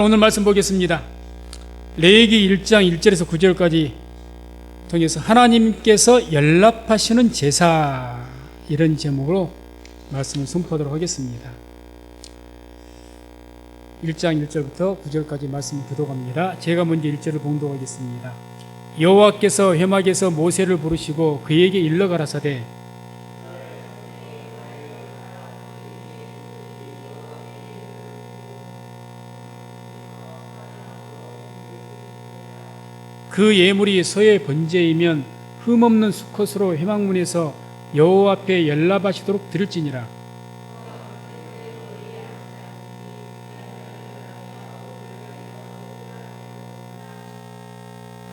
오늘 말씀 보겠습니다. 레위기 1장 1절에서 9절까지 통해서 하나님께서 연락하시는 제사, 이런 제목으로 말씀을 선포하도록 하겠습니다. 1장 1절부터 9절까지 말씀을 교독합니다. 제가 먼저 1절을 봉독하겠습니다. 여호와께서 회막에서 모세를 부르시고 그에게 일러 가라사대 그 예물이 소의 번제이면 흠없는 수컷으로 회막문에서 여호와 앞에 연락하시도록 드릴지니라.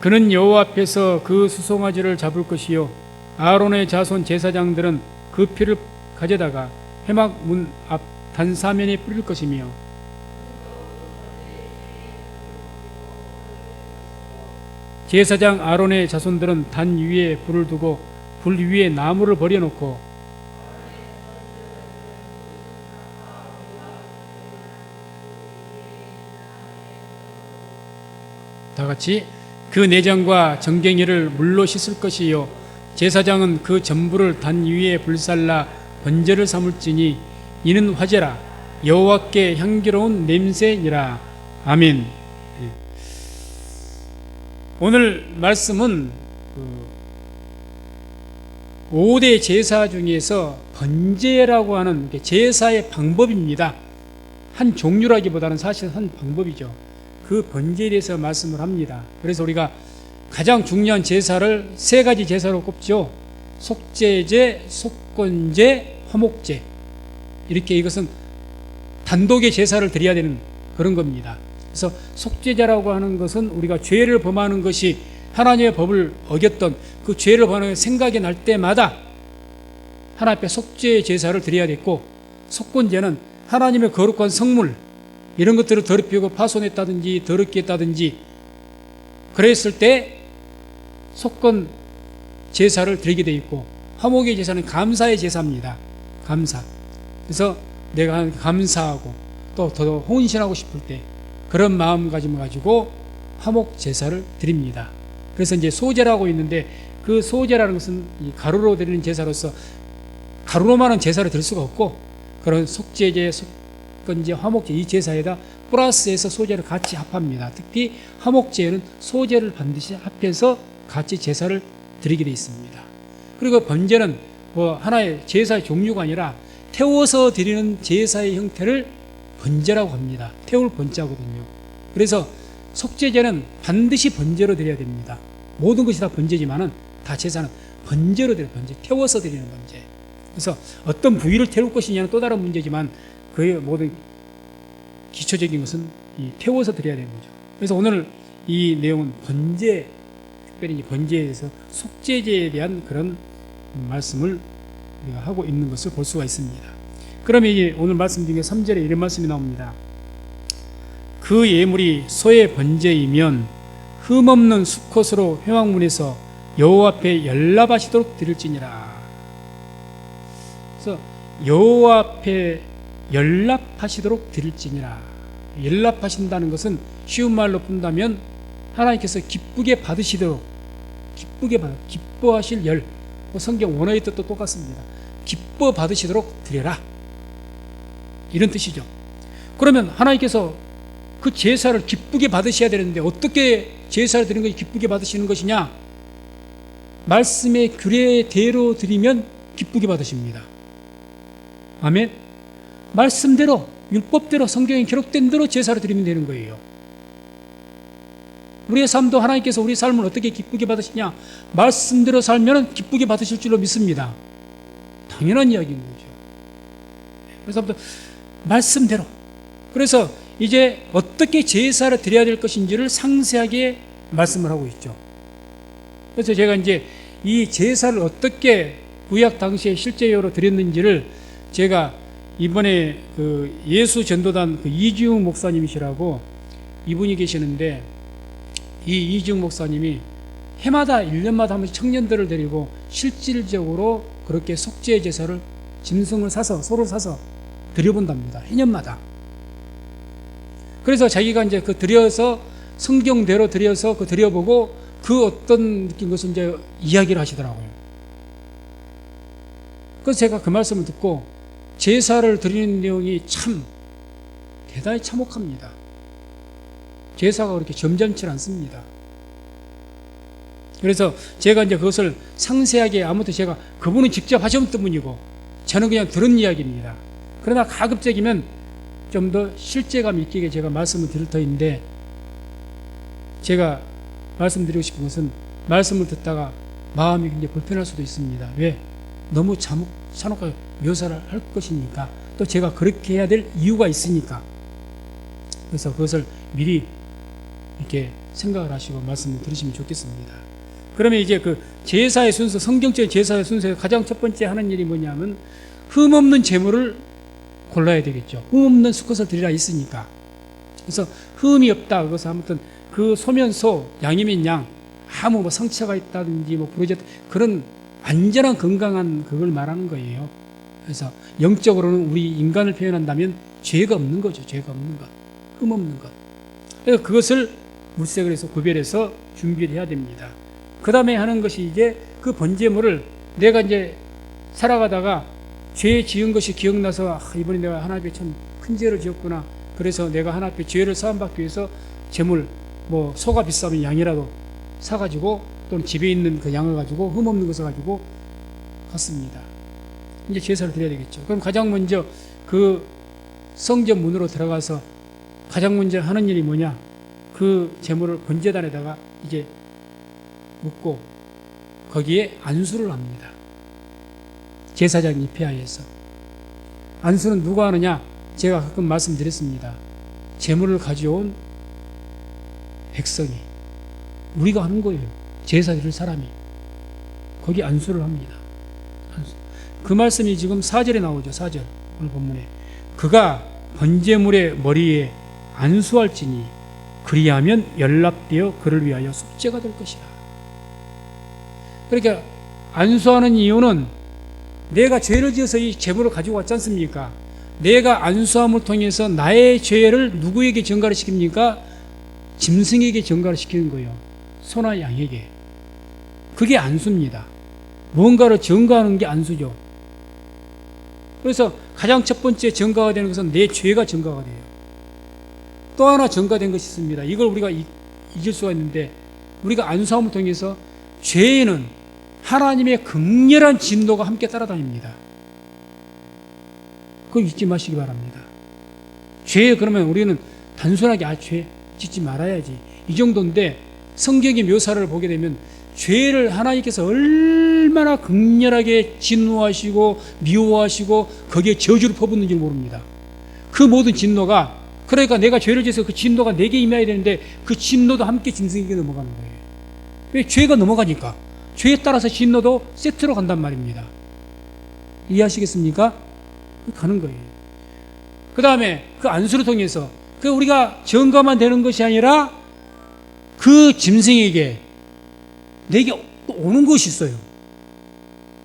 그는 여호와 앞에서 그 수송아지를 잡을 것이요 아론의 자손 제사장들은 그 피를 가져다가 회막문 앞 단사면에 뿌릴 것이며 제사장 아론의 자손들은 단 위에 불을 두고 불 위에 나무를 버려놓고 다같이 그 내장과 정갱이를 물로 씻을 것이요 제사장은 그 전부를 단 위에 불살라 번제를 삼을지니 이는 화제라 여호와께 향기로운 냄새니라. 아멘. 오늘 말씀은 5대 제사 중에서 번제라고 하는 제사의 방법입니다. 한 종류라기보다는 사실 한 방법이죠. 그 번제에 대해서 말씀을 합니다. 그래서 우리가 가장 중요한 제사를 세 가지 제사로 꼽죠. 속죄제, 속건제, 화목제. 이렇게 이것은 단독의 제사를 드려야 되는 그런 겁니다. 그래서 속죄제라고 하는 것은 우리가 죄를 범하는 것이 하나님의 법을 어겼던 그 죄를 범하는 생각이 날 때마다 하나님 앞에 속죄 제사를 드려야겠고, 속건제는 하나님의 거룩한 성물 이런 것들을 더럽히고 파손했다든지 더럽게 했다든지 그랬을 때 속건 제사를 드리게 돼 있고, 화목의 제사는 감사의 제사입니다. 감사. 그래서 내가 감사하고 또 더 헌신하고 싶을 때 그런 마음가짐을 가지고 화목 제사를 드립니다. 그래서 이제 소제라고 있는데 그 소제라는 것은 이 가루로 드리는 제사로서 가루로만은 제사를 드릴 수가 없고, 그런 속죄제, 속건제, 화목제 이 제사에다 플러스해서 소제를 같이 합합니다. 특히 화목제는 소제를 반드시 합해서 같이 제사를 드리게 되어 있습니다. 그리고 번제는 하나의 제사의 종류가 아니라 태워서 드리는 제사의 형태를 번제라고 합니다. 태울 번자거든요. 그래서 속죄제는 반드시 번제로 드려야 됩니다. 모든 것이 다 번제지만은 다 제사는 번제로 드려요. 번제. 태워서 드리는 번제. 그래서 어떤 부위를 태울 것이냐는 또 다른 문제지만 그의 모든 기초적인 것은 이 태워서 드려야 되는 거죠. 그래서 오늘 이 내용은 번제, 특별히 이 번제에 대해서 속죄제에 대한 그런 말씀을 우리가 하고 있는 것을 볼 수가 있습니다. 그러면 이제 오늘 말씀 중에 3절에 이런 말씀이 나옵니다. 그 예물이 소의 번제이면 흠없는 수컷으로 회막문에서 여호와 앞에 연락하시도록 드릴지니라. 그래서 여호와 앞에 연락하시도록 드릴지니라. 연락하신다는 것은 쉬운 말로 본다면 하나님께서 기쁘게 받으시도록, 기뻐하실 열, 성경 원어의 뜻도 똑같습니다. 기뻐 받으시도록 드려라, 이런 뜻이죠. 그러면 하나님께서 그 제사를 기쁘게 받으셔야 되는데 어떻게 제사를 드리는 것이 기쁘게 받으시는 것이냐? 말씀의 규례대로 드리면 기쁘게 받으십니다. 아멘. 말씀대로, 율법대로, 성경에 기록된 대로 제사를 드리면 되는 거예요. 우리의 삶도 하나님께서 우리 삶을 어떻게 기쁘게 받으시냐? 말씀대로 살면 기쁘게 받으실 줄로 믿습니다. 당연한 이야기인 거죠. 그래서 말씀대로. 그래서 이제 어떻게 제사를 드려야 될 것인지를 상세하게 말씀을 하고 있죠. 그래서 제가 이제 이 제사를 어떻게 구약 당시에 실제로 드렸는지를 제가 이번에 그 예수 전도단 그 이지웅 목사님이시라고 이분이 계시는데, 이 이지웅 목사님이 해마다 1년마다 한 번씩 청년들을 데리고 실질적으로 그렇게 속죄 제사를 짐승을 사서, 소를 사서 드려본답니다. 해년마다. 그래서 자기가 이제 그 드려서 성경대로 드려서 그 드려보고 그 어떤 느낀 것을 이제 이야기를 하시더라고요. 그래서 제가 그 말씀을 듣고 제사를 드리는 내용이 참 대단히 참혹합니다. 제사가 그렇게 점잖지 않습니다. 그래서 제가 이제 그것을 상세하게 아무튼 제가 그분은 직접 하셨던 분이고 저는 그냥 들은 이야기입니다. 그러나 가급적이면 좀 더 실제감 있게 제가 말씀을 드릴 터인데 제가 말씀드리고 싶은 것은 말씀을 듣다가 마음이 굉장히 불편할 수도 있습니다. 왜? 너무 잔혹하게 묘사를 할 것이니까 또 제가 그렇게 해야 될 이유가 있으니까 그래서 그것을 미리 이렇게 생각을 하시고 말씀을 들으시면 좋겠습니다. 그러면 이제 그 제사의 순서, 성경적인 제사의 순서에 가장 첫 번째 하는 일이 뭐냐면 흠없는 제물을 골라야 되겠죠. 흠없는 수컷을 드리라 있으니까. 그래서 흠이 없다. 그래서 아무튼 그 소면 소, 양이면 양, 아무 뭐 상처가 있다든지 뭐 부러졌다 그런 완전한 건강한 그걸 말하는 거예요. 그래서 영적으로는 우리 인간을 표현한다면 죄가 없는 거죠. 죄가 없는 것, 흠 없는 것. 그래서 그것을 물색을 해서 구별해서 준비를 해야 됩니다. 그 다음에 하는 것이 이제 그 번제물을 내가 이제 살아가다가 죄 지은 것이 기억나서 이번에 내가 하나님 앞에 참 큰 죄를 지었구나. 그래서 내가 하나님 앞에 죄를 사함받기 위해서 제물 뭐 소가 비싸면 양이라도 사가지고 또는 집에 있는 그 양을 가지고 흠 없는 것을 가지고 갔습니다. 이제 제사를 드려야 되겠죠. 그럼 가장 먼저 그 성전 문으로 들어가서 가장 먼저 하는 일이 뭐냐? 그 제물을 번제단에다가 이제 묻고 거기에 안수를 합니다. 제사장 입회하에서. 안수는 누가 하느냐? 제가 가끔 말씀드렸습니다. 제물을 가져온 백성이 우리가 하는 거예요. 제사 드릴 사람이 거기 안수를 합니다. 안수. 그 말씀이 지금 4절에 나오죠. 4절 오늘 본문에 그가 번제물의 머리에 안수할지니 그리하면 연락되어 그를 위하여 속죄가 될 것이라. 그러니까 안수하는 이유는 내가 죄를 지어서 이 제물을 가지고 왔지 않습니까? 내가 안수함을 통해서 나의 죄를 누구에게 전가를 시킵니까? 짐승에게 전가를 시키는 거예요. 소나 양에게. 그게 안수입니다. 뭔가를 전가하는 게 안수죠. 그래서 가장 첫 번째 전가가 되는 것은 내 죄가 전가가 돼요. 또 하나 전가된 것이 있습니다. 이걸 우리가 잊을 수가 있는데 우리가 안수함을 통해서 죄에는 하나님의 극렬한 진노가 함께 따라다닙니다. 그거 잊지 마시기 바랍니다. 죄 그러면 우리는 단순하게 죄 짓지 말아야지 이 정도인데 성경의 묘사를 보게 되면 죄를 하나님께서 얼마나 극렬하게 진노하시고 미워하시고 거기에 저주를 퍼붓는지 모릅니다. 그 모든 진노가 그러니까 내가 죄를 지어서 그 진노가 내게 임해야 되는데 그 진노도 함께 짐승에게 넘어가는 거예요. 왜? 죄가 넘어가니까. 죄에 따라서 진노도 세트로 간단 말입니다. 이해하시겠습니까? 가는 거예요. 그 다음에 그 안수를 통해서 그 우리가 전가만 되는 것이 아니라 그 짐승에게 내게 오는 것이 있어요.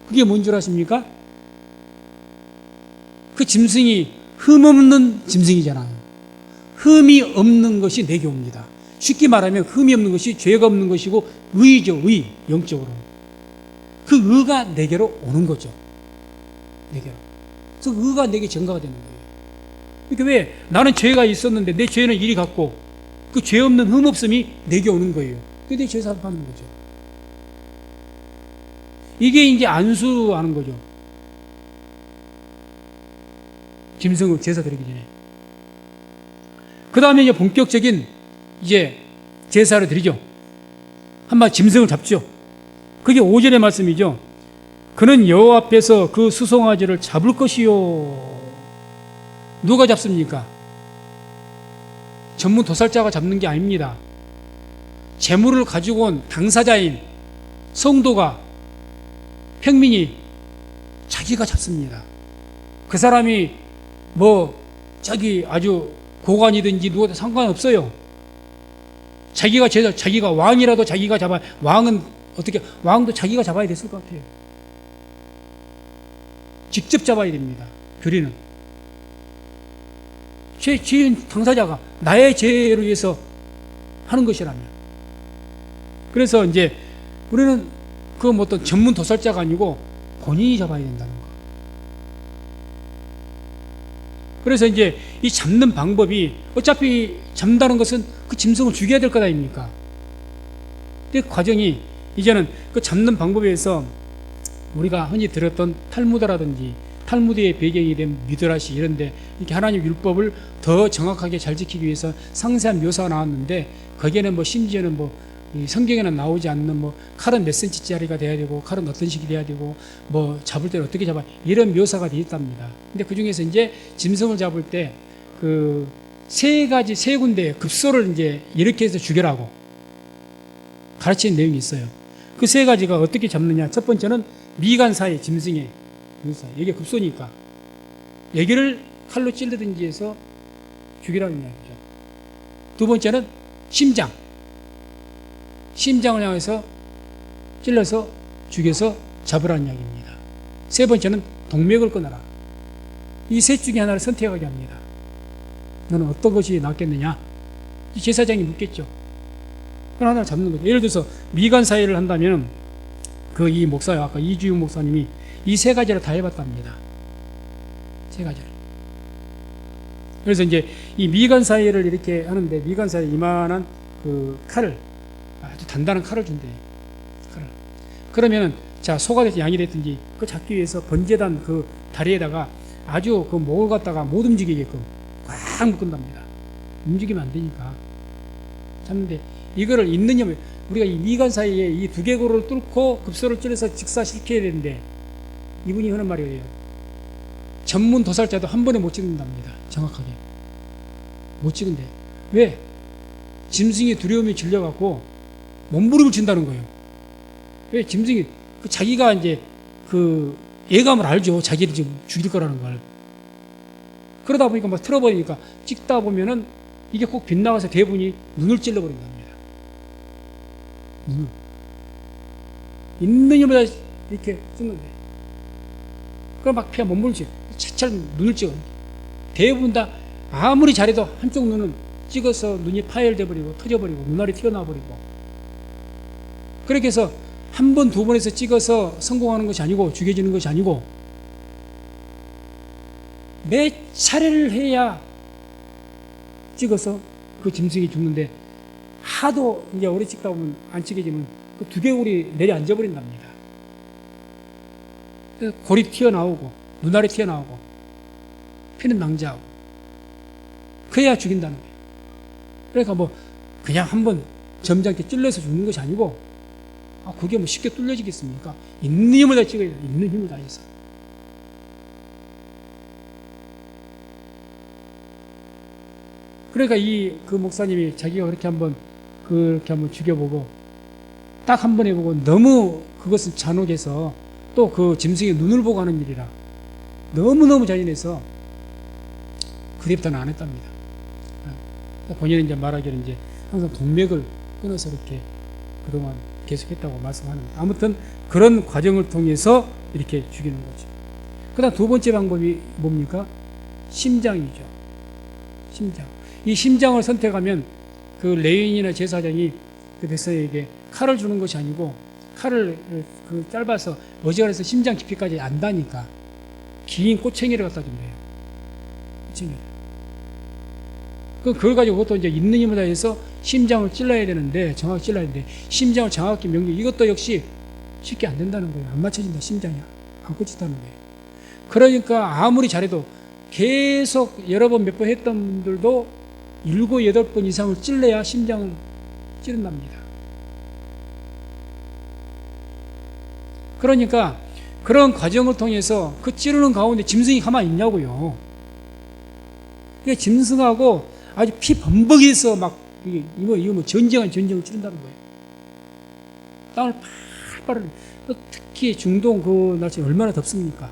그게 뭔 줄 아십니까? 그 짐승이 흠없는 짐승이잖아요. 흠이 없는 것이 내게 옵니다. 쉽게 말하면 흠이 없는 것이 죄가 없는 것이고 의죠. 의, 영적으로. 그 의가 내게로 오는 거죠. 내게로. 그래서 의가 내게 전가가 되는 거예요. 그러니까 왜? 나는 죄가 있었는데 내 죄는 이리 갔고 그 죄 없는 흠 없음이 내게 오는 거예요. 그게 내 죄 사함하는 거죠. 이게 이제 안수하는 거죠. 짐승을 제사 드리기 전에. 그 다음에 이제 본격적인 이제 제사를 드리죠. 한번 짐승을 잡죠. 그게 5절의 말씀이죠. 그는 여호와 앞에서 그 수송아지를 잡을 것이요. 누가 잡습니까? 전문 도살자가 잡는 게 아닙니다. 제물을 가지고 온 당사자인 성도가 평민이 자기가 잡습니다. 그 사람이 뭐 자기 아주 고관이든지 누구든 상관없어요. 자기가 왕이라도 자기가 잡아. 왕도 자기가 잡아야 됐을 것 같아요. 직접 잡아야 됩니다. 규리는 죄인 당사자가 나의 죄를 위해서 하는 것이라면. 그래서 이제 우리는 그 뭐 어떤 전문 도살자가 아니고 본인이 잡아야 된다는 거. 그래서 이제 이 잡는 방법이 어차피 잡는다는 것은 그 짐승을 죽여야 될 것 아닙니까? 근데 그 과정이 이제는 그 잡는 방법에서 우리가 흔히 들었던 탈무드라든지 탈무드의 배경이 된 미드라시 이런데 이렇게 하나님 율법을 더 정확하게 잘 지키기 위해서 상세한 묘사가 나왔는데 거기에는 뭐 심지어는 뭐 이 성경에는 나오지 않는 뭐 칼은 몇 센치짜리가 돼야 되고 칼은 어떤 식이 돼야 되고 뭐 잡을 때는 어떻게 잡아 이런 묘사가 되어 있답니다. 근데 그 중에서 이제 짐승을 잡을 때 그 세 군데 급소를 이제 이렇게 해서 죽여라고 가르치는 내용이 있어요. 그 세 가지가 어떻게 잡느냐. 첫 번째는 미간 사이 짐승의 이게 급소니까 여기를 칼로 찔르든지 해서 죽이라는 이야기죠. 두 번째는 심장을 향해서 찔러서 죽여서 잡으라는 이야기입니다. 세 번째는 동맥을 끊어라. 이 셋 중에 하나를 선택하게 합니다. 너는 어떤 것이 낫겠느냐? 제사장이 묻겠죠. 그럼 하나를 잡는 거죠. 예를 들어서 미간 사이를 한다면 그 이 목사요, 아까 이주영 목사님이 이 세 가지를 다 해봤답니다. 세 가지를. 그래서 이제 이 미간 사이를 이렇게 하는데 미간 사이 이만한 그 칼을 아주 단단한 칼을 준대요. 칼을. 그러면은 자 소가 됐든지 양이 됐든지 그 잡기 위해서 번제단 그 다리에다가 아주 그 목을 갖다가 못 움직이게끔 꽉 묶은답니다. 움직이면 안 되니까. 잡는데 이거를 있느냐 우리가 이 미간 사이에 이 두개골을 뚫고 급소를 찔러서 직사시켜야 되는데 이분이 하는 말이에요. 전문 도살자도 한 번에 못 찍는답니다. 정확하게. 못 찍은데. 왜? 짐승이 두려움에 질려갖고 몸부림을 친다는 거예요. 왜? 짐승이 자기가 이제 그 예감을 알죠. 자기를 지금 죽일 거라는 걸. 그러다 보니까 막 틀어버리니까 찍다 보면은 이게 꼭 빗나가서 대부분이 눈을 찔러버린답니다. 눈을. 있는 힘보다 이렇게 찍는데. 그럼 막 피가 몸부림을 치고 차철 눈을 찍어. 대부분 다 아무리 잘해도 한쪽 눈은 찍어서 눈이 파열돼 버리고 터져버리고 눈알이 튀어나와 버리고. 그렇게 해서 한 번, 두 번에서 찍어서 성공하는 것이 아니고 죽여지는 것이 아니고 몇 차례를 해야 찍어서 그 짐승이 죽는데 하도 이제 오래 찍다 보면 안 찍어지면 그 두개골이 내려앉아 버린답니다. 그래서 골이 튀어나오고 눈알이 튀어나오고 피는 낭자하고 그래야 죽인다는 거예요. 그러니까 뭐 그냥 한번 점잖게 찔러서 죽는 것이 아니고 그게 뭐 쉽게 뚫려지겠습니까? 있는 힘을 다 찍어야 돼요. 있는 힘을 다해서. 그러니까 그 목사님이 자기가 그렇게 한번 죽여보고 딱 한 번 해보고 너무 그것은 잔혹해서 또 그 짐승의 눈을 보고 하는 일이라 너무너무 잔인해서 그 뒤부터는 안 했답니다. 본인은 이제 말하기를 이제 항상 동맥을 끊어서 이렇게 그동안 계속했다고 말씀하는데 아무튼 그런 과정을 통해서 이렇게 죽이는 거죠. 그 다음 두 번째 방법이 뭡니까? 심장이죠. 심장. 이 심장을 선택하면 그 레위인이나 제사장이 그 백성에게 칼을 주는 것이 아니고 칼을 그 짧아서 어지간해서 심장 깊이까지 안다니까 긴 꼬챙이를 갖다 준대요. 꼬챙이를. 그걸 가지고 그것도 이제 있는 힘을 다해서 심장을 찔러야 되는데 정확히 찔러야 되는데 심장을 정확히 명령 이것도 역시 쉽게 안 된다는 거예요. 안 맞춰진다 심장이 안 꽂힌다는 거예요. 그러니까 아무리 잘해도 계속 여러 번 몇 번 했던 분들도 7, 8번 이상을 찔러야 심장을 찌른답니다. 그러니까 그런 과정을 통해서 그 찌르는 가운데 짐승이 가만히 있냐고요. 그러니까 짐승하고 아주 피 범벅에서 막 이거 뭐 전쟁을 치른다는 거예요. 땀을 팔팔 특히 중동 그 날씨 얼마나 덥습니까?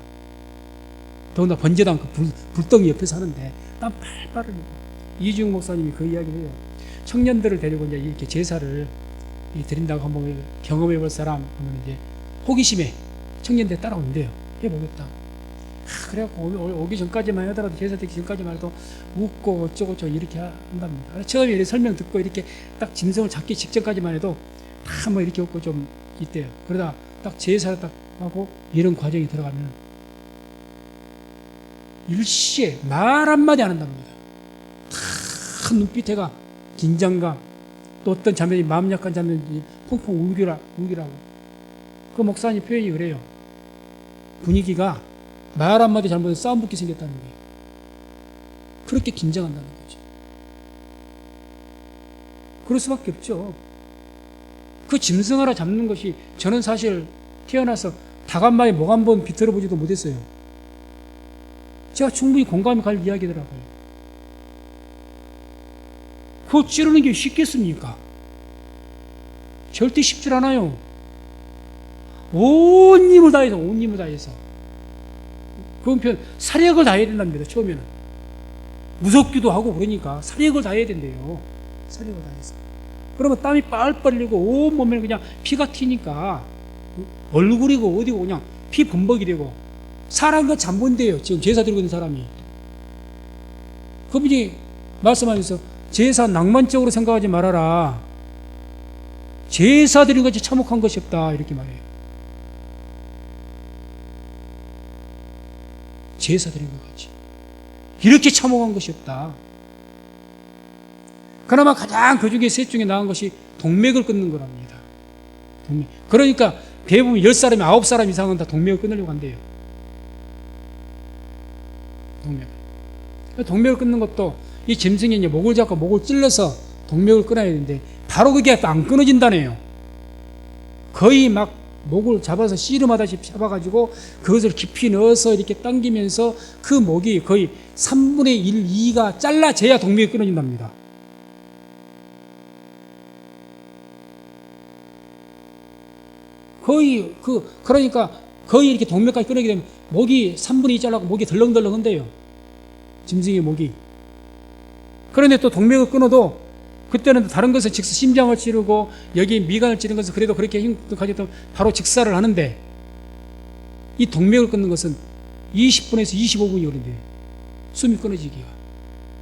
더군다나 번제단 그 불덩이 옆에서 하는데 땀 팔팔 흘리고 이주영 목사님이 그 이야기를 해요. 청년들을 데리고 이제 이렇게 제사를 드린다고 한번 경험해 볼 사람 하면 이제 호기심에 청년들 따라온대요. 해보겠다. 그래갖고 오기 전까지만 하더라도, 제사 되기 전까지만 해도 웃고 어쩌고저쩌고 이렇게 한답니다. 처음에 이렇게 설명 듣고 이렇게 딱 짐승을 잡기 직전까지만 해도 다 뭐 이렇게 웃고 좀 있대요. 그러다 딱 제사를 딱 하고 이런 과정이 들어가면 일시에 말 한마디 안 한답니다. 다 눈빛에가 긴장감, 또 어떤 자매들이 마음 약한 자매들이 펑펑 울기라고. 그 목사님 표현이 그래요. 분위기가 말 한마디 잘못해서 싸움 붙게 생겼다는 거예요. 그렇게 긴장한다는 거죠. 그럴 수밖에 없죠. 그 짐승 하나 잡는 것이, 저는 사실 태어나서 닭 한 마리 목 한 번 비틀어 보지도 못했어요. 제가 충분히 공감이 갈 이야기더라고요. 그거 찌르는 게 쉽겠습니까? 절대 쉽질 않아요. 온 힘을 다해서. 그런 표현, 사력을 다해야 된답니다, 처음에는. 무섭기도 하고 그러니까 사력을 다해야 된대요. 사력을 다해서. 그러면 땀이 빨빨 흘리고 온 몸에 그냥 피가 튀니까 얼굴이고 어디고 그냥 피 범벅이 되고, 사람과 잠본대요, 지금 제사 드리고 있는 사람이. 그분이 말씀하면서 제사 낭만적으로 생각하지 말아라. 제사 드리는 것이 참혹한 것이 없다, 이렇게 말해요. 제사 드리는 것이 이렇게 참혹한 것이 없다. 그나마 가장 그 중에 셋 중에 나은 것이 동맥을 끊는 거랍니다. 동맥. 그러니까 대부분 10사람이 9사람 이상은 다 동맥을 끊으려고 한대요. 동맥을 끊는 것도, 이 짐승이 이제 목을 잡고 목을 찔러서 동맥을 끊어야 되는데 바로 그게 안 끊어진다네요. 거의 막 목을 잡아서 씨름하다시피 잡아가지고 그것을 깊이 넣어서 이렇게 당기면서 그 목이 거의 3분의 1, 2가 잘라져야 동맥이 끊어진답니다. 그러니까 거의 이렇게 동맥까지 끊어지게 되면 목이 3분의 2 잘라고 목이 덜렁덜렁 한대요. 짐승의 목이. 그런데 또 동맥을 끊어도 그때는 다른 것을 즉사 심장을 찌르고 여기 미간을 찌르는 것은 그래도 그렇게 힘도 가져도 바로 직사를 하는데, 이 동맥을 끊는 것은 20분에서 25분이 걸린대요. 숨이 끊어지기가.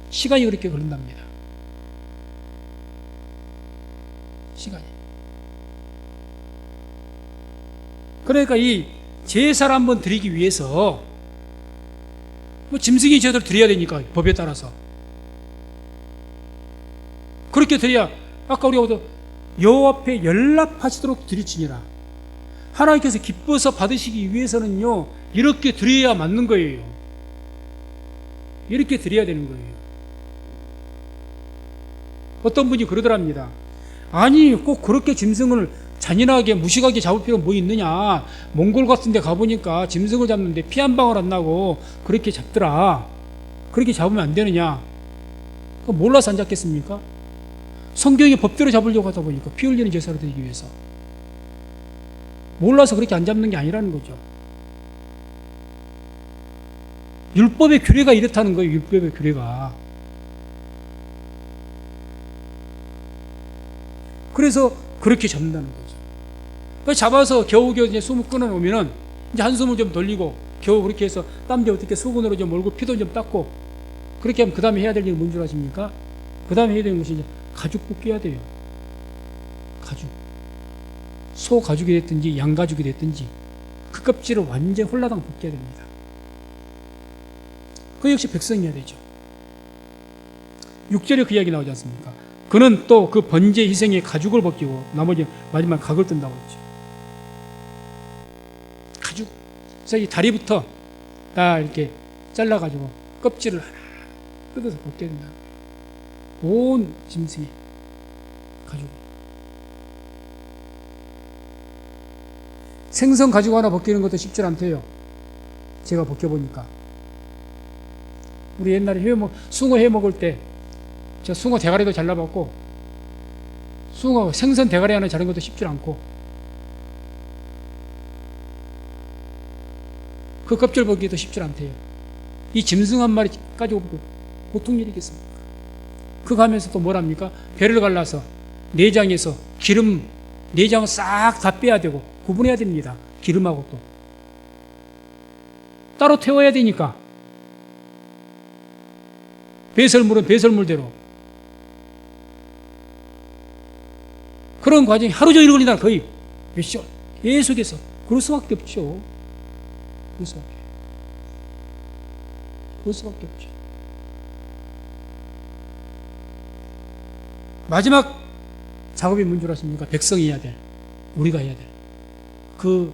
시간이 그렇게 걸린답니다. 시간이. 그러니까 이 제사를 한번 드리기 위해서 뭐 짐승이 제대로 드려야 되니까, 법에 따라서. 그렇게 드려야, 아까 우리가 여호와 앞에 연락하시도록 드리지니라. 하나님께서 기뻐서 받으시기 위해서는요, 이렇게 드려야 맞는 거예요. 이렇게 드려야 되는 거예요. 어떤 분이 그러더랍니다. 아니, 꼭 그렇게 짐승을 잔인하게 무식하게 잡을 필요는 뭐 있느냐. 몽골 같은 데 가보니까 짐승을 잡는데 피 한 방울 안 나고 그렇게 잡더라. 그렇게 잡으면 안 되느냐. 몰라서 안 잡겠습니까? 성경이 법대로 잡으려고 하다 보니까, 피 흘리는 제사를 드리기 위해서. 몰라서 그렇게 안 잡는 게 아니라는 거죠. 율법의 규례가 이렇다는 거예요. 율법의 규례가. 그래서 그렇게 잡는다는 거죠. 잡아서 겨우겨우 이제 숨을 끊어놓으면은 이제 한숨을 좀 돌리고 겨우 그렇게 해서 땀도 어떻게 수건으로 좀 몰고 피도 좀 닦고, 그렇게 하면 그 다음에 해야 될 일은 뭔 줄 아십니까? 그 다음에 해야 되는 것이 이제 가죽 벗겨야 돼요. 가죽. 소 가죽이 됐든지 양 가죽이 됐든지 그 껍질을 완전히 홀라당 벗겨야 됩니다. 그 역시 백성이어야 되죠. 6절에 그 이야기 나오지 않습니까? 그는 또 그 번제 희생의 가죽을 벗기고 나머지 마지막 각을 뜬다고 했죠. 가죽. 그래서 이 다리부터 다 이렇게 잘라가지고 껍질을 하나 뜯어서 벗겨야 된다. 온 짐승이 가죽. 생선 가지고 하나 벗기는 것도 쉽지 않대요. 제가 벗겨보니까. 우리 옛날에 숭어 해 먹을 때 제가 숭어 대가리도 잘라봤고, 숭어 생선 대가리 하나 자른 것도 쉽지 않고, 그 껍질 벗기도 쉽지 않대요. 이 짐승 한 마리 가지고 보통 일이겠습니까? 그거 하면서 또 뭐랍니까? 배를 갈라서 내장에서 기름, 내장을 싹 다 빼야 되고 구분해야 됩니다. 기름하고 따로 태워야 되니까. 배설물은 배설물대로. 그런 과정이 하루 종일 걸린다. 거의 몇 시간 계속해서. 그럴 수밖에 없죠. 그럴 수밖에 없죠. 마지막 작업이 뭔 줄 아십니까? 백성이 해야 될, 우리가 해야 될 그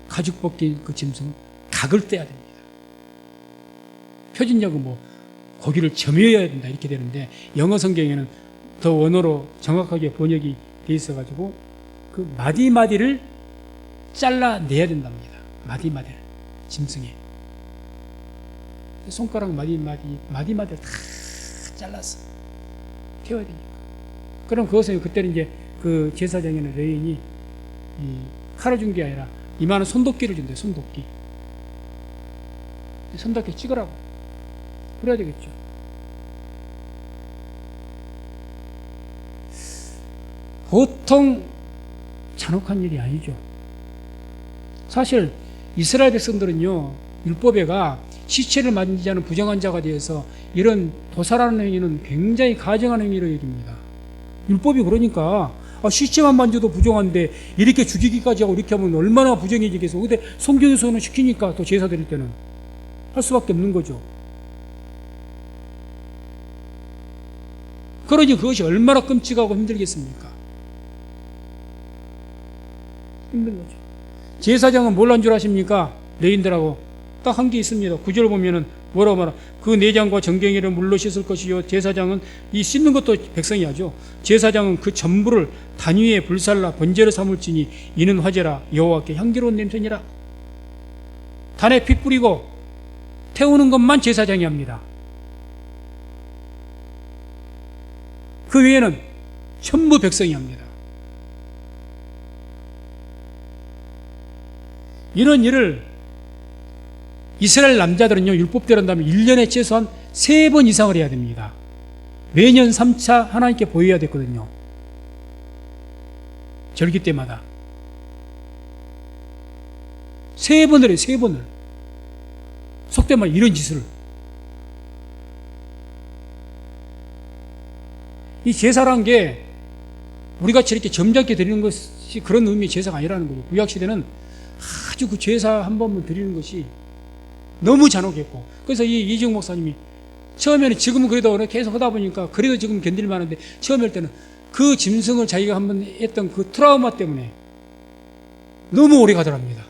가죽 벗긴 그 짐승 각을 떼야 됩니다. 표준적은 뭐 고기를 점여야 된다 이렇게 되는데 영어 성경에는 더 원어로 정확하게 번역이 돼 있어가지고 그 마디마디를 잘라내야 된답니다. 마디마디를 짐승에 손가락 마디마디를 다 잘라서 태워야 되니까. 그럼 그것은 그때는 이제 그 제사장에는 레인이 이 칼을 준 게 아니라 이만한 손도끼를 준대요. 손도끼 찍으라고. 그래야 되겠죠. 보통 잔혹한 일이 아니죠. 사실 이스라엘 백성들은요, 율법에가 시체를 만지지 않은 부정한 자가 되어서 이런 도살하는 행위는 굉장히 가증한 행위로 여깁니다. 율법이 그러니까 시체만 만져도 부정한데 이렇게 죽이기까지 하고 이렇게 하면 얼마나 부정해지겠어. 근데 성경에서는 시키니까 또 제사 드릴 때는 할 수밖에 없는 거죠. 그러니 그것이 얼마나 끔찍하고 힘들겠습니까? 힘든 거죠. 제사장은 뭘 한 줄 아십니까? 레인들하고 딱 한 게 있습니다. 9절 보면은 뭐라고 말하? 그 내장과 정갱이를 물로 씻을 것이요. 제사장은 이 씻는 것도 백성이 하죠. 제사장은 그 전부를 단위에 불살라 번제로 삼을지니 이는 화제라 여호와께 향기로운 냄새니라. 단에 피 뿌리고 태우는 것만 제사장이 합니다. 그 외에는 전부 백성이 합니다. 이런 일을 이스라엘 남자들은요, 율법대로 한다면 1년에 최소한 3번 이상을 해야 됩니다. 매년 3차 하나님께 보여야 됐거든요. 절기 때마다 3번을 해요. 3번을. 속된 말 이런 짓을. 이 제사란 게 우리같이 이렇게 점잖게 드리는 것이 그런 의미의 제사가 아니라는 거죠. 구약시대는 아주 그 제사 한 번만 드리는 것이 너무 잔혹했고, 그래서 이지웅 목사님이 처음에는, 지금은 그래도 계속 하다 보니까 그래도 지금 견딜 만한데, 처음에 할 때는 그 짐승을 자기가 한번 했던 그 트라우마 때문에 너무 오래 가더랍니다.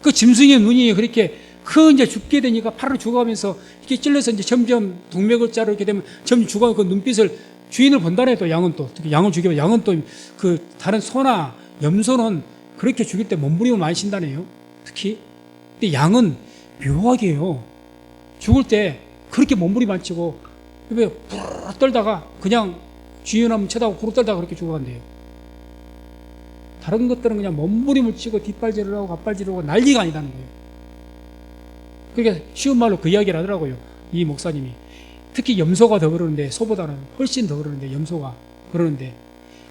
그 짐승의 눈이 그렇게 이제 죽게 되니까 팔을 죽어가면서 이렇게 찔러서 이제 점점 동맥을 자르게 이렇게 되면 점점 죽어가고 그 눈빛을 주인을 본다네. 또 양은 또 특히 양을 죽이면 양은 또 그 다른 소나 염소는 그렇게 죽일 때 몸부림을 많이 친다네요. 특히. 근데 양은 묘하게 해요. 죽을 때 그렇게 몸부림 안 치고 왜 부르르 떨다가 그냥 주인 한번 쳐다보고 부르르 떨다가 그렇게 죽어간대요. 다른 것들은 그냥 몸부림을 치고 뒷발질을 하고 앞발질을 하고 난리가 아니다는 거예요. 그러니까 쉬운 말로 그 이야기를 하더라고요. 이 목사님이. 특히 염소가 더 그러는데, 소보다는 훨씬 더 그러는데, 염소가 그러는데,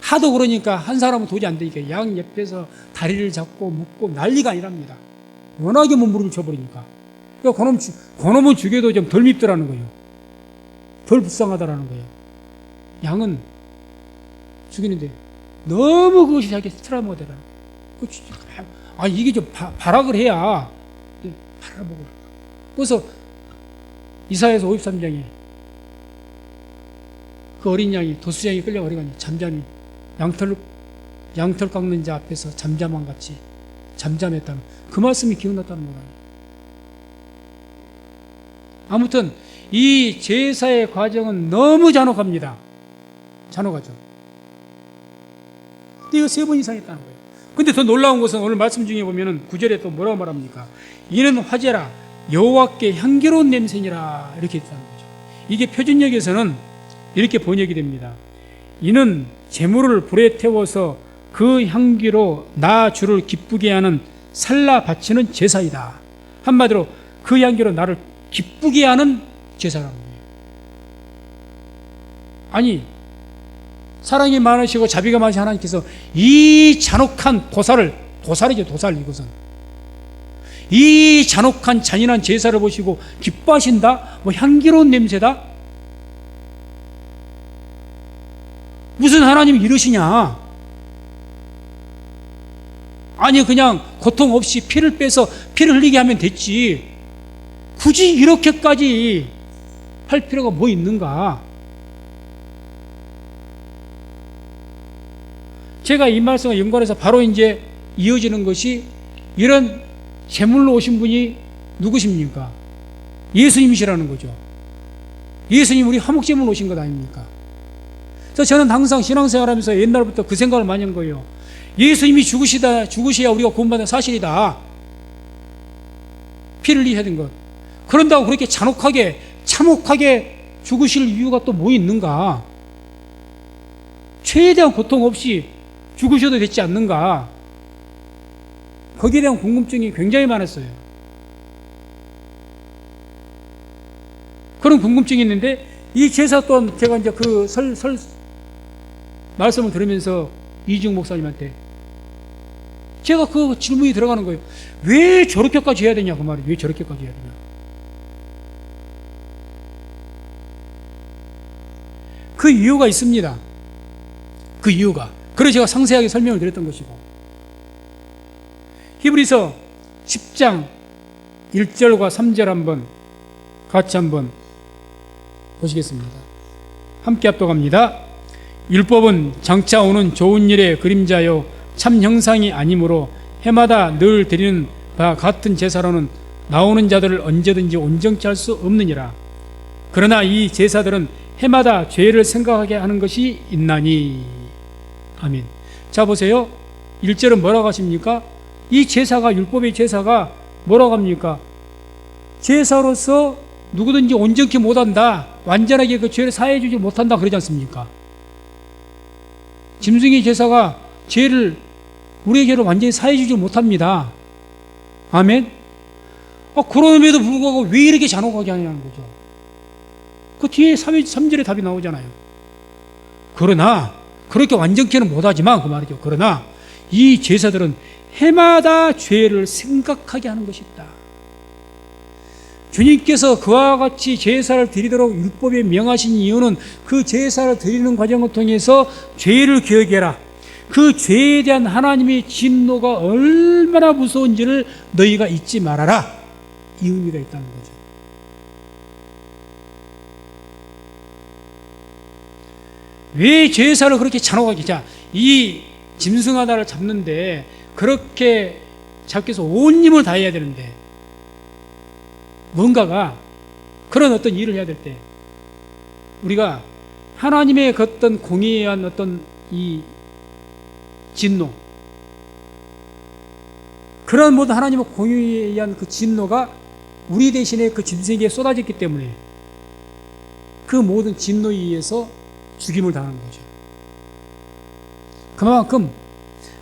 하도 그러니까 한 사람은 도저히 안 되니까 양 옆에서 다리를 잡고 묶고 난리가 아니랍니다. 워낙에 몸부림을 쳐버리니까. 그러니까 그놈은 죽여도 좀 덜 밉더라는 거예요. 덜 불쌍하다라는 거예요. 양은 죽이는데 너무 그것이 자기 트라우마가 되라는 거예요. 이게 좀 발악을 해야 팔아먹으라. 그래서 이사야서 53장에 그 어린 양이 도수장이 끌려가니 잠잠히 양털 깎는 자 앞에서 잠잠한 같이 잠잠했다는 그 말씀이 기억났다는 거예요. 아무튼 이 제사의 과정은 너무 잔혹합니다. 잔혹하죠. 근데 이거 3번 이상 했다는 거예요. 근데 더 놀라운 것은 오늘 말씀 중에 보면은 9절에 또 뭐라고 말합니까? 이는 화제라 여호와께 향기로운 냄새니라 이렇게 했다는 거죠. 이게 표준역에서는 이렇게 번역이 됩니다. 이는 제물을 불에 태워서 그 향기로 나 주를 기쁘게 하는 살라 바치는 제사이다. 한마디로 그 향기로 나를 기쁘게 하는 제사라는 거예요. 아니, 사랑이 많으시고 자비가 많으신 하나님께서 이 잔혹한 도살이죠. 도살. 이것은 이 잔혹한 잔인한 제사를 보시고 기뻐하신다? 뭐 향기로운 냄새다? 무슨 하나님이 이러시냐? 아니 그냥 고통 없이 피를 빼서 피를 흘리게 하면 됐지 굳이 이렇게까지 할 필요가 뭐 있는가? 제가 이 말씀과 연관해서 바로 이제 이어지는 것이 이런 제물로 오신 분이 누구십니까? 예수님이시라는 거죠. 예수님 우리 화목제물로 오신 것 아닙니까? 그래서 저는 항상 신앙생활하면서 옛날부터 그 생각을 많이 한 거예요. 예수님이 죽으셔야 우리가 구원받는 사실이다. 피를 흘리셔야 된 것. 그런다고 그렇게 잔혹하게 참혹하게 죽으실 이유가 또 뭐 있는가? 최대한 고통 없이 죽으셔도 됐지 않는가? 거기에 대한 궁금증이 굉장히 많았어요. 그런 궁금증이 있는데 이 제사 또한 제가 이제 그 말씀을 들으면서 이중 목사님한테 제가 그 질문이 들어가는 거예요. 왜 저렇게까지 해야 되냐 그 말이에요. 왜 저렇게까지 해야 되냐? 그 이유가 있습니다. 그 이유가. 그래서 제가 상세하게 설명을 드렸던 것이고 히브리서 10장 1절과 3절 한번 같이 한번 보시겠습니다. 함께 합독합니다. 율법은 장차 오는 좋은 일의 그림자요 참 형상이 아니므로 해마다 늘 드리는 바 같은 제사로는 나오는 자들을 언제든지 온전케 할 수 없느니라. 그러나 이 제사들은 해마다 죄를 생각하게 하는 것이 있나니. 아멘. 자 보세요. 1절은 뭐라고 하십니까? 이 제사가 율법의 제사가 뭐라고 합니까? 제사로서 누구든지 온전케 못한다. 완전하게 그 죄를 사해 주지 못한다 그러지 않습니까? 짐승의 제사가 죄를 우리의 죄를 완전히 사해 주지 못합니다. 아멘. 그럼에도 불구하고 왜 이렇게 잔혹하게 하냐는 거죠. 그 뒤에 3절에 답이 나오잖아요. 그러나 그렇게 완전케는 못하지만 그 말이죠. 그러나 이 제사들은 해마다 죄를 생각하게 하는 것이 있다. 주님께서 그와 같이 제사를 드리도록 율법에 명하신 이유는 그 제사를 드리는 과정을 통해서 죄를 기억해라. 그 죄에 대한 하나님의 진노가 얼마나 무서운지를 너희가 잊지 말아라. 이 의미가 있다는 거죠. 왜 제사를 그렇게 잔혹하게, 자, 이 짐승 하나를 잡는데 그렇게 잡기 위해서 온 힘을 다해야 되는데 뭔가가 그런 어떤 일을 해야 될 때 우리가 하나님의 그 어떤 공의에 의한 어떤 이 진노, 그런 모든 하나님의 공의에 의한 그 진노가 우리 대신에 그 짐승에게 쏟아졌기 때문에 그 모든 진노에 의해서 죽임을 당하는 거죠. 그만큼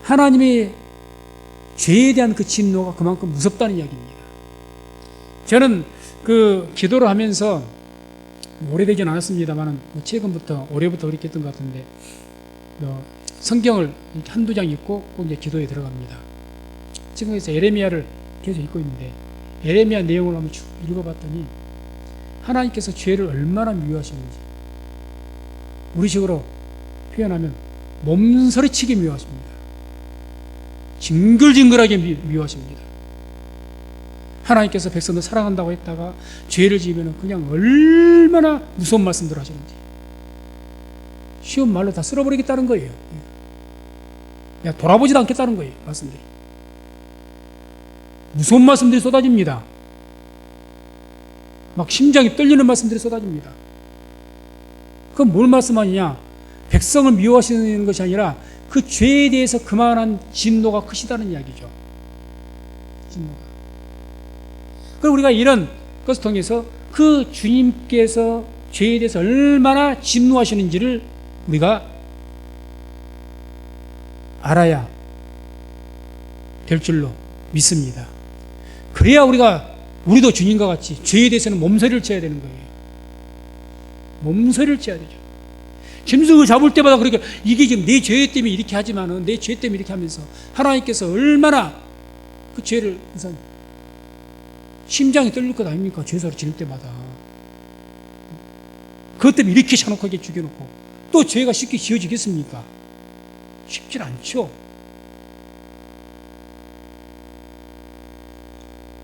하나님의 죄에 대한 그 진노가 그만큼 무섭다는 이야기입니다. 저는 그 기도를 하면서 오래되진 않았습니다만 최근부터 올해부터 그렇게 했던 것 같은데 성경을 한두 장 읽고 꼭 이제 기도에 들어갑니다. 지금 그래서 에레미야를 계속 읽고 있는데 에레미야 내용을 한번 쭉 읽어봤더니 하나님께서 죄를 얼마나 미워하시는지 우리식으로 표현하면 몸서리치게 미워하십니다. 징글징글하게 미워하십니다. 하나님께서 백성들 사랑한다고 했다가 죄를 지으면 그냥 얼마나 무서운 말씀들을 하시는지 쉬운 말로 다 쓸어버리겠다는 거예요. 그냥 돌아보지도 않겠다는 거예요. 말씀들이 무서운 말씀들이 쏟아집니다. 막 심장이 떨리는 말씀들이 쏟아집니다. 그건 뭘 말씀하느냐? 백성을 미워하시는 것이 아니라 그 죄에 대해서 그만한 진노가 크시다는 이야기죠. 진노가. 그럼 우리가 이런 것을 통해서 그 주님께서 죄에 대해서 얼마나 진노하시는지를 우리가 알아야 될 줄로 믿습니다. 그래야 우리도 주님과 같이 죄에 대해서는 몸서리를 쳐야 되는 거예요. 몸서리를 쳐야 되죠. 짐승을 잡을 때마다 그렇게 이게 지금 내 죄 때문에 이렇게 하지만은 내 죄 때문에 이렇게 하면서 하나님께서 얼마나 그 죄를 우선 심장이 떨릴 것 아닙니까? 제사를 지낼 때마다. 그것 때문에 이렇게 잔혹하게 죽여놓고 또 죄가 쉽게 지어지겠습니까? 쉽지 않죠.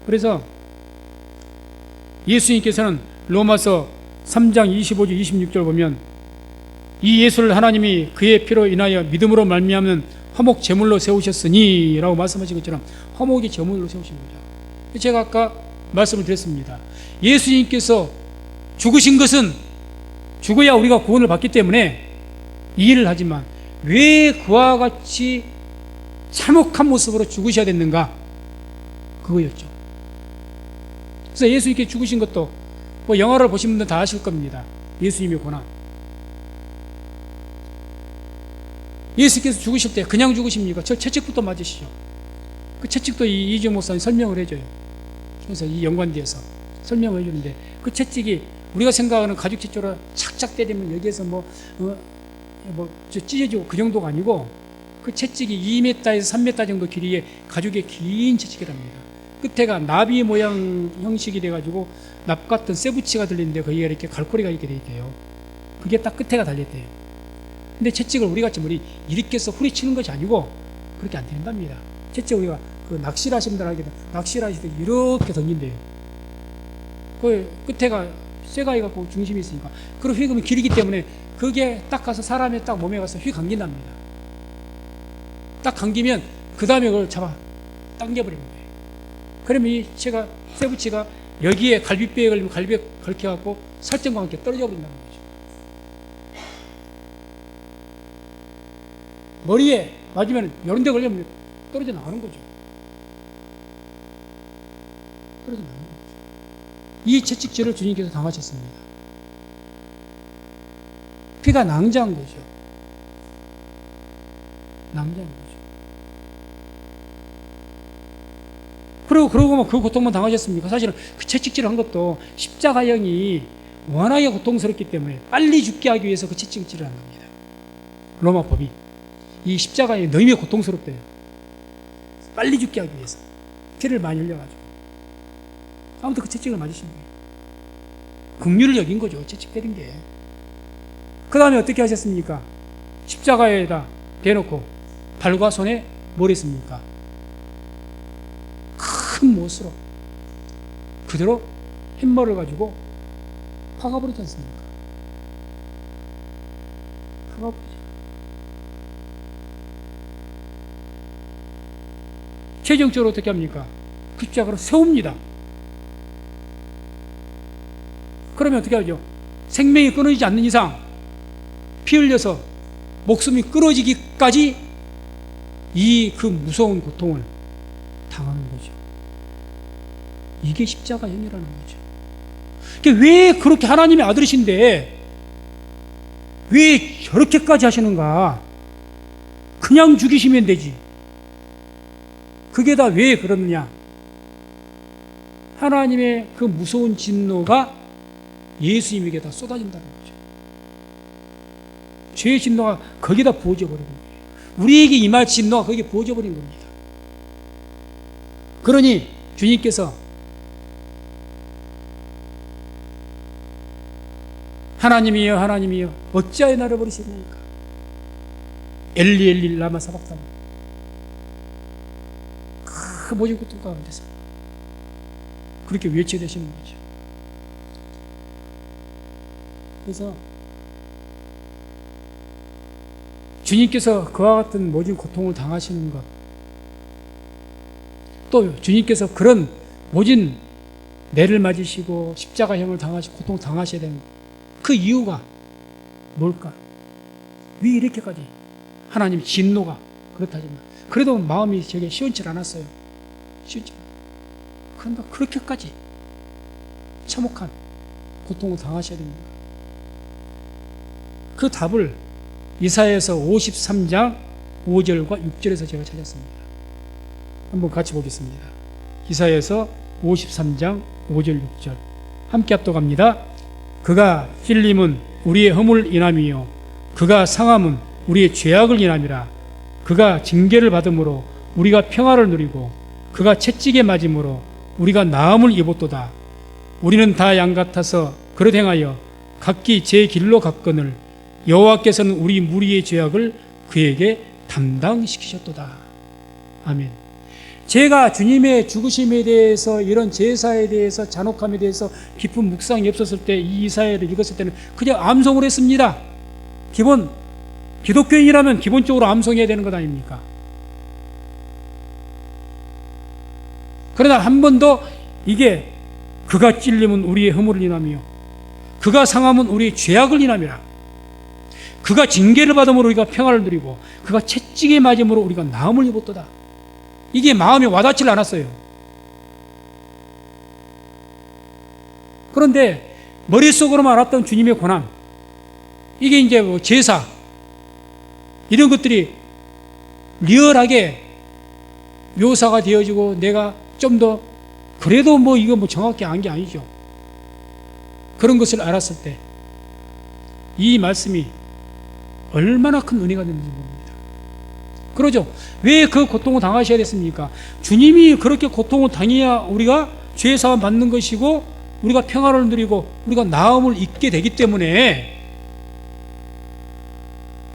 그래서 예수님께서는 로마서 3장 25절 26절 보면 이 예수를 하나님이 그의 피로 인하여 믿음으로 말미암는 화목 제물로 세우셨으니 라고 말씀하신 것처럼 화목의 제물로 세우신 거죠. 제가 아까 말씀을 드렸습니다. 예수님께서 죽으신 것은 죽어야 우리가 구원을 받기 때문에 이해를 하지만 왜 그와 같이 참혹한 모습으로 죽으셔야 됐는가? 그거였죠. 그래서 예수님께 죽으신 것도 뭐 영화를 보신 분들 다 아실 겁니다. 예수님의 고난. 예수께서 죽으실 때 그냥 죽으십니까? 저 채찍부터 맞으시죠. 그 채찍도 이주영 목사님 설명을 해줘요. 그래서 이 연관지에서 설명을 해주는데 그 채찍이 우리가 생각하는 가죽 채찍으로 착착 때리면 여기에서 찢어지고 그 정도가 아니고 그 채찍이 2m에서 3m 정도 길이의 가죽의 긴 채찍이랍니다. 끝에가 나비 모양 형식이 돼가지고 납 같은 쇠붙이가 들리는데 거기가 이렇게 갈고리가 이렇게 돼 있대요. 그게 딱 끝에가 달렸대요. 근데 채찍을 우리 같이 이렇게 해서 후리치는 것이 아니고 그렇게 안 된답니다. 채찍 우리가 그 낚시를 하시는 분들 하게 낚시를 하실 때 이렇게 던진대요. 그 끝에가 쇠가 해갖고 중심이 있으니까 그리고 휘감이 길기 때문에 그게 딱 가서 사람의 딱 몸에 가서 휘 감긴답니다. 딱 감기면 그 다음에 그걸 잡아 당겨버리는 거예요. 그러면 이 쇠붙이가 여기에 갈비뼈에 걸리면 갈비에 걸쳐갖고 살점과 함께 떨어져 버린다는 거죠. 머리에 맞으면 이런 데 걸리면 떨어져 나가는 거죠. 떨어져 나가는 거죠. 이 채찍질을 주님께서 당하셨습니다. 피가 낭자한 거죠. 낭자한 거죠. 그러고 그 고통만 당하셨습니까? 사실은 그 채찍질을 한 것도 십자가형이 워낙에 고통스럽기 때문에 빨리 죽게 하기 위해서 그 채찍질을 한 겁니다. 로마법이 이 십자가에 너무 고통스럽대요. 빨리 죽게 하기 위해서 피를 많이 흘려가지고 아무튼 그 채찍을 맞으신 거예요. 긍휼을 여긴 거죠. 채찍 때린 게. 그 다음에 어떻게 하셨습니까? 십자가에다 대놓고 발과 손에 뭘 했습니까? 큰 못으로 그대로 햄머를 가지고 박아버리지 않습니까? 박아버리죠. 최종적으로 어떻게 합니까? 그 십자가로 세웁니다. 그러면 어떻게 하죠? 생명이 끊어지지 않는 이상 피 흘려서 목숨이 끊어지기까지 그 무서운 고통을 당하는 거죠. 이게 십자가형이라는 거죠. 왜 그렇게 하나님의 아들이신데 왜 저렇게까지 하시는가? 그냥 죽이시면 되지. 그게 다 왜 그러느냐? 하나님의 그 무서운 진노가 예수님에게 다 쏟아진다는 거죠. 죄의 진노가 거기다 부어져 버리는 거예요. 우리에게 임할 진노가 거기에 부어져 버린 겁니다. 그러니 주님께서 하나님이여 하나님이여 어찌하여 나를 버리시니까 엘리 엘리 라마 사박사니 그 모진 고통 가운데서 그렇게 외쳐대시는 거죠. 그래서 주님께서 그와 같은 모진 고통을 당하시는 것, 또 주님께서 그런 모진 매를 맞으시고 십자가형을 당하시고 고통을 당하셔야 되는 것, 그 이유가 뭘까? 왜 이렇게까지 하나님 진노가 그렇다지만 그래도 마음이 되게 시원치 않았어요. 시원치 않았어요. 그런데 그렇게까지 참혹한 고통을 당하셔야 됩니다. 그 답을 이사야서 53장 5절과 6절에서 제가 찾았습니다. 한번 같이 보겠습니다. 이사야서 53장 5절 6절 함께 합독합니다. 그가 찔림은 우리의 허물 인함이요 그가 상함은 우리의 죄악을 인함이라. 그가 징계를 받음으로 우리가 평화를 누리고 그가 채찍에 맞음으로 우리가 나음을 입었도다. 우리는 다 양 같아서 그릇 행하여 각기 제 길로 갔거늘 여호와께서는 우리 무리의 죄악을 그에게 담당시키셨도다. 아멘. 제가 주님의 죽으심에 대해서, 이런 제사에 대해서, 잔혹함에 대해서 깊은 묵상이 없었을 때, 이 이사야를 읽었을 때는 그냥 암송을 했습니다. 기독교인이라면 기본적으로 암송해야 되는 것 아닙니까? 그러나 한 번도 이게 그가 찔림은 우리의 허물을 인하며 그가 상함은 우리의 죄악을 인하미라. 그가 징계를 받음으로 우리가 평화를 누리고 그가 채찍에 맞음으로 우리가 나음을 입었도다. 이게 마음에 와닿지 않았어요. 그런데 머릿속으로만 알았던 주님의 고난, 이게 이제 뭐 제사 이런 것들이 리얼하게 묘사가 되어지고 내가 좀 더 그래도 뭐 이거 뭐 정확히 안 게 아니죠. 그런 것을 알았을 때 이 말씀이 얼마나 큰 은혜가 되는지 모릅니다. 그러죠. 왜 그 고통을 당하셔야 됐습니까? 주님이 그렇게 고통을 당해야 우리가 죄 사함 받는 것이고 우리가 평화를 누리고 우리가 나음을 입게 되기 때문에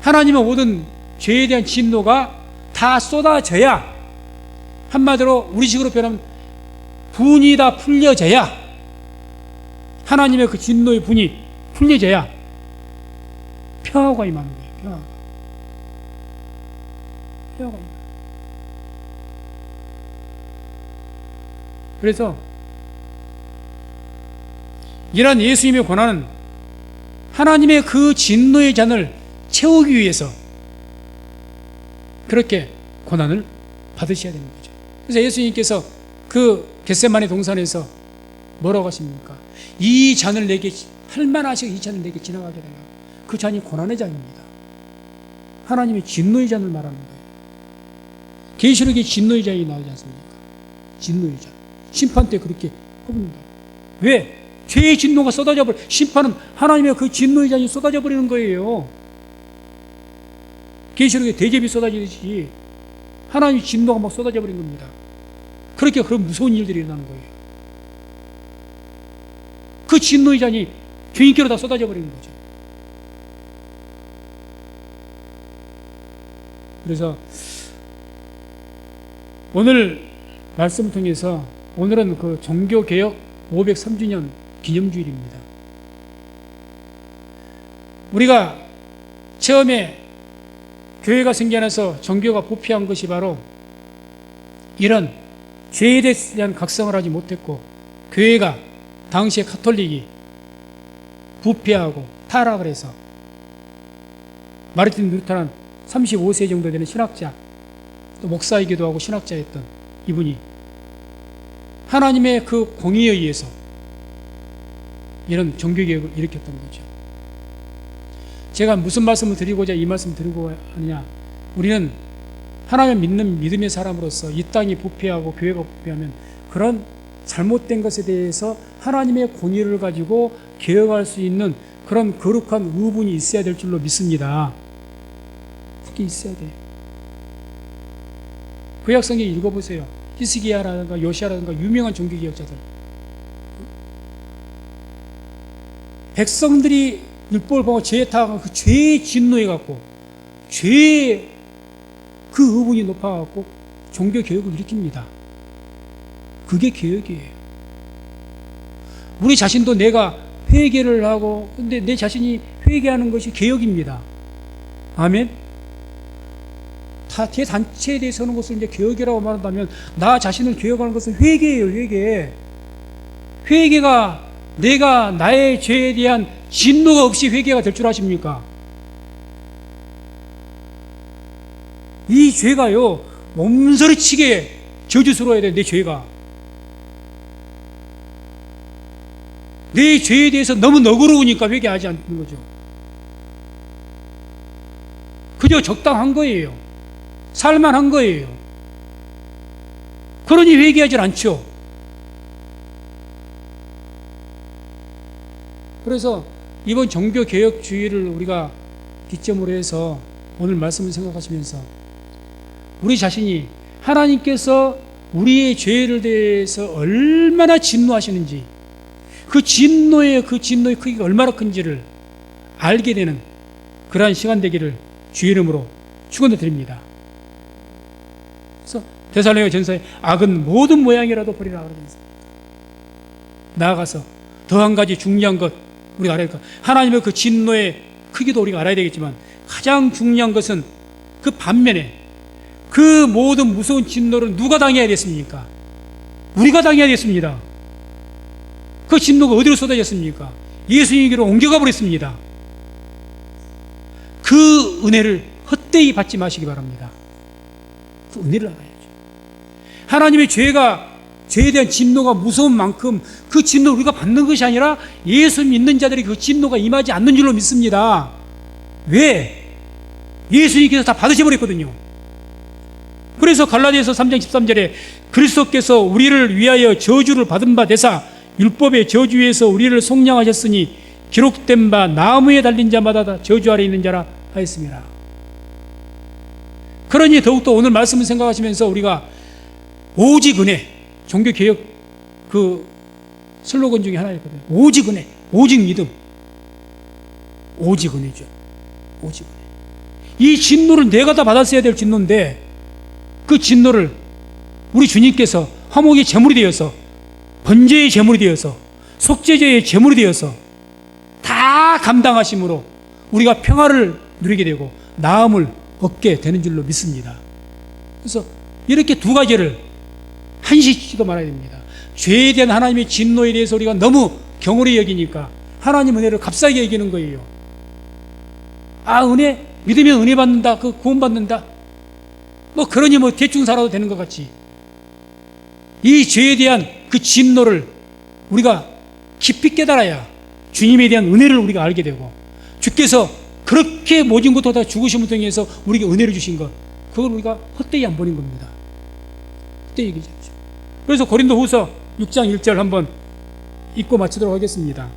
하나님의 모든 죄에 대한 진노가 다 쏟아져야, 한마디로 우리식으로 표현하면 분이 다 풀려져야, 하나님의 그 진노의 분이 풀려져야 평화가 임하는 거예요. 평화가 임하는. 그래서 이런 예수님의 고난은 하나님의 그 진노의 잔을 채우기 위해서 그렇게 고난을 받으셔야 되는 거죠. 그래서 예수님께서 그 겟세마네 동산에서 뭐라고 하십니까? 이 잔을 내게, 할만하시고 이 잔을 내게 지나가게 되면 그 잔이 고난의 잔입니다. 하나님의 진노의 잔을 말하는 거예요. 계시록에 진노의 잔이 나오지 않습니까? 진노의 잔. 심판 때 그렇게 뽑는다. 왜? 죄의 진노가 쏟아져 버려. 심판은 하나님의 그 진노의 잔이 쏟아져 버리는 거예요. 계시록에 대접이 쏟아지듯이 하나님의 진노가 막 쏟아져 버린 겁니다. 그렇게 그런 무서운 일들이 일어나는 거예요. 그 진노의 잔이 주님께로 다 쏟아져 버리는 거죠. 그래서 오늘 말씀을 통해서, 오늘은 그 종교개혁 503주년 기념주일입니다. 우리가 처음에 교회가 생겨나서 종교가 부패한 것이 바로 이런 죄에 대한 각성을 하지 못했고, 교회가 당시에 카톨릭이 부패하고 타락을 해서 마르틴 루터란 35세 정도 되는 신학자, 또 목사이기도 하고 신학자였던 이분이 하나님의 그 공의에 의해서 이런 종교개혁을 일으켰던 거죠. 제가 무슨 말씀을 드리고자 이 말씀을 드리고 하느냐, 우리는 하나님을 믿는 믿음의 사람으로서 이 땅이 부패하고 교회가 부패하면 그런 잘못된 것에 대해서 하나님의 공의를 가지고 개혁할 수 있는 그런 거룩한 의분이 있어야 될 줄로 믿습니다. 그게 있어야 돼요. 구약성경 읽어보세요. 히스기야라든가 요시야라든가 유명한 종교개혁자들, 백성들이 율법을 보고 죄에 타고 그 죄의 진노에 갖고 죄의 그 의분이 높아갖고 종교개혁을 일으킵니다. 그게 개혁이에요. 우리 자신도 내가 회개를 하고, 근데 내 자신이 회개하는 것이 개혁입니다. 아멘. 다 대단체에 대해서 하는 것을 이제 개혁이라고 말한다면, 나 자신을 개혁하는 것은 회개예요. 회개. 회개가 내가 나의 죄에 대한 진노가 없이 회개가 될 줄 아십니까? 이 죄가요, 몸서리치게 저주스러워야 돼. 내 죄가, 내 죄에 대해서 너무 너그러우니까 회개하지 않는 거죠. 그저 적당한 거예요. 살만한 거예요. 그러니 회개하지 않죠. 그래서 이번 종교개혁주의를 우리가 기점으로 해서 오늘 말씀을 생각하시면서 우리 자신이 하나님께서 우리의 죄를 대해서 얼마나 진노하시는지, 그 진노의 크기가 얼마나 큰지를 알게 되는 그러한 시간 되기를 주의 이름으로 축원을 드립니다. 그래서 데살로니가 전서에 악은 모든 모양이라도 버리라 그러면서 나아가서 더 한 가지 중요한 것 우리가 알아야 될까? 하나님의 그 진노의 크기도 우리가 알아야 되겠지만 가장 중요한 것은 그 반면에 그 모든 무서운 진노를 누가 당해야 됐습니까? 우리가 당해야 됐습니다. 그 진노가 어디로 쏟아졌습니까? 예수님께로 옮겨가 버렸습니다. 그 은혜를 헛되이 받지 마시기 바랍니다. 그 은혜를 알아야죠. 하나님의 죄에 대한 진노가 무서운 만큼 그 진노를 우리가 받는 것이 아니라 예수 믿는 자들이 그 진노가 임하지 않는 줄로 믿습니다. 왜? 예수님께서 다 받으셔버렸거든요. 그래서 갈라디아서 3장 13절에 그리스도께서 우리를 위하여 저주를 받은 바 되사 율법의 저주에서 우리를 속량하셨으니 기록된 바 나무에 달린 자마다 다 저주 아래 있는 자라 하였습니다. 그러니 더욱더 오늘 말씀을 생각하시면서 우리가 오직 은혜, 종교개혁 그 슬로건 중에 하나였거든요. 오직 은혜, 오직 믿음, 오직 은혜죠. 오직 은혜. 이 진노를 내가 다 받았어야 될 진노인데 그 진노를 우리 주님께서 화목의 제물이 되어서, 번제의 제물이 되어서, 속죄제의 제물이 되어서 다 감당하심으로 우리가 평화를 누리게 되고 나음을 얻게 되는 줄로 믿습니다. 그래서 이렇게 두 가지를 한시치도 말아야 됩니다. 죄에 대한 하나님의 진노에 대해서 우리가 너무 경홀히 여기니까 하나님 은혜를 값싸게 여기는 거예요. 아, 은혜, 믿으면 은혜 받는다, 그 구원 받는다, 그러니 대충 살아도 되는 것 같이 이 죄에 대한 그 진노를 우리가 깊이 깨달아야 주님에 대한 은혜를 우리가 알게 되고, 주께서 그렇게 모진 것도 다 죽으심을 통해서 우리에게 은혜를 주신 것, 그걸 우리가 헛되이 안 버린 겁니다. 헛되이 얘기죠. 그래서 고린도후서 6장 1절 한번 읽고 마치도록 하겠습니다.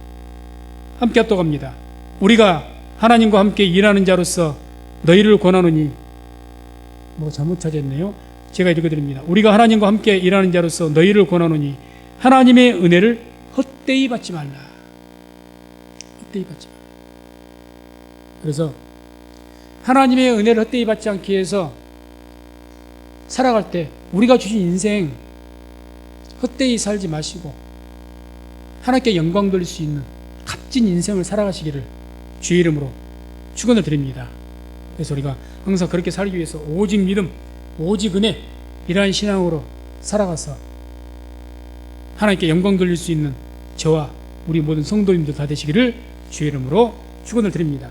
함께 합독합니다. 우리가 하나님과 함께 일하는 자로서 너희를 권하노니, 잘못 찾았네요. 제가 읽어드립니다. 우리가 하나님과 함께 일하는 자로서 너희를 권하노니 하나님의 은혜를 헛되이 받지 말라. 헛되이 받지 말라. 그래서 하나님의 은혜를 헛되이 받지 않기 위해서 살아갈 때 우리가 주신 인생 헛되이 살지 마시고 하나님께 영광 돌릴 수 있는 값진 인생을 살아가시기를 주의 이름으로 축원을 드립니다. 그래서 우리가 항상 그렇게 살기 위해서 오직 믿음, 오직 은혜, 이러한 신앙으로 살아가서 하나님께 영광 돌릴 수 있는 저와 우리 모든 성도님들 다 되시기를 주의 이름으로 축원을 드립니다.